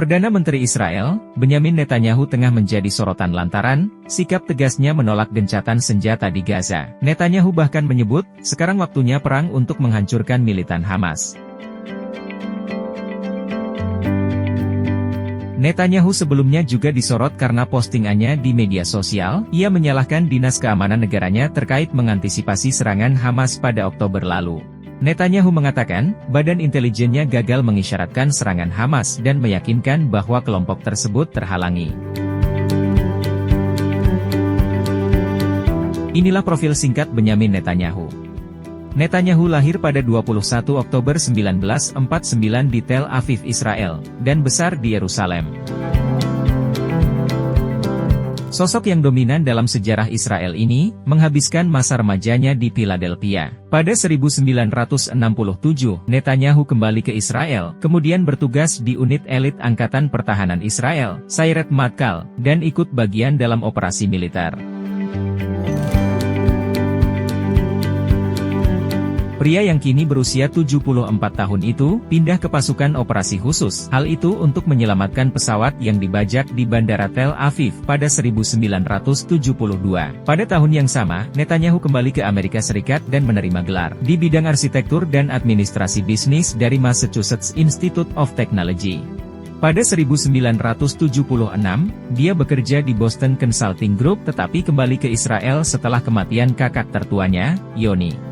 Perdana Menteri Israel, Benyamin Netanyahu tengah menjadi sorotan lantaran sikap tegasnya menolak gencatan senjata di Gaza. Netanyahu bahkan menyebut, sekarang waktunya perang untuk menghancurkan militan Hamas. Netanyahu sebelumnya juga disorot karena postingannya di media sosial. Ia menyalahkan Dinas Keamanan negaranya terkait mengantisipasi serangan Hamas pada Oktober lalu. Netanyahu mengatakan, badan intelijennya gagal mengisyaratkan serangan Hamas dan meyakinkan bahwa kelompok tersebut terhalangi. Inilah profil singkat Benyamin Netanyahu. Netanyahu lahir pada 21 Oktober 1949 di Tel Aviv, Israel, dan besar di Yerusalem. Sosok yang dominan dalam sejarah Israel ini, menghabiskan masa remajanya di Philadelphia. Pada 1967, Netanyahu kembali ke Israel, kemudian bertugas di unit elit Angkatan Pertahanan Israel, Sayeret Matkal, dan ikut bagian dalam operasi militer. Pria yang kini berusia 74 tahun itu, pindah ke pasukan operasi khusus. Hal itu untuk menyelamatkan pesawat yang dibajak di Bandara Tel Aviv pada 1972. Pada tahun yang sama, Netanyahu kembali ke Amerika Serikat dan menerima gelar di bidang arsitektur dan administrasi bisnis dari Massachusetts Institute of Technology. Pada 1976, dia bekerja di Boston Consulting Group tetapi kembali ke Israel setelah kematian kakak tertuanya, Yoni.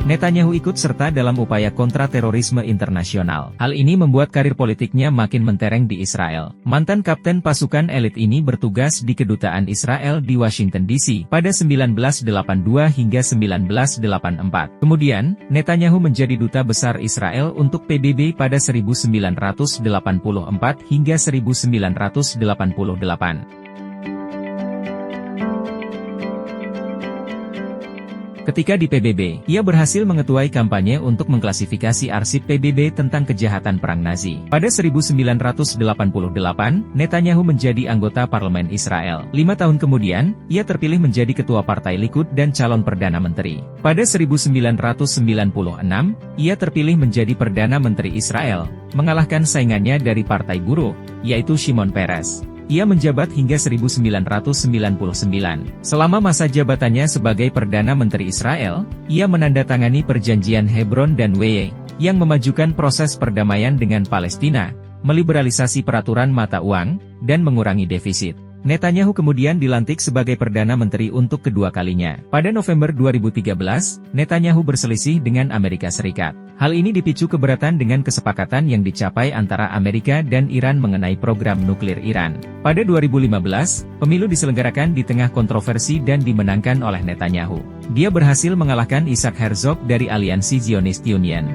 Netanyahu ikut serta dalam upaya kontra-terorisme internasional. Hal ini membuat karir politiknya makin mentereng di Israel. Mantan kapten pasukan elit ini bertugas di Kedutaan Israel di Washington DC pada 1982 hingga 1984. Kemudian, Netanyahu menjadi duta besar Israel untuk PBB pada 1984 hingga 1988. Ketika di PBB, ia berhasil mengetuai kampanye untuk mengklasifikasi arsip PBB tentang kejahatan perang Nazi. Pada 1988, Netanyahu menjadi anggota parlemen Israel. 5 tahun kemudian, ia terpilih menjadi ketua partai Likud dan calon perdana menteri. Pada 1996, ia terpilih menjadi perdana menteri Israel, mengalahkan saingannya dari partai buruh, yaitu Shimon Peres. Ia menjabat hingga 1999. Selama masa jabatannya sebagai Perdana Menteri Israel, ia menandatangani perjanjian Hebron dan Wye, yang memajukan proses perdamaian dengan Palestina, meliberalisasi peraturan mata uang, dan mengurangi defisit. Netanyahu kemudian dilantik sebagai Perdana Menteri untuk kedua kalinya. Pada November 2013, Netanyahu berselisih dengan Amerika Serikat. Hal ini dipicu keberatan dengan kesepakatan yang dicapai antara Amerika dan Iran mengenai program nuklir Iran. Pada 2015, pemilu diselenggarakan di tengah kontroversi dan dimenangkan oleh Netanyahu. Dia berhasil mengalahkan Isaac Herzog dari Aliansi Zionist Union.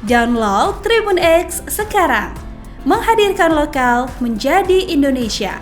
Download Tribun X sekarang, menghadirkan lokal menjadi Indonesia.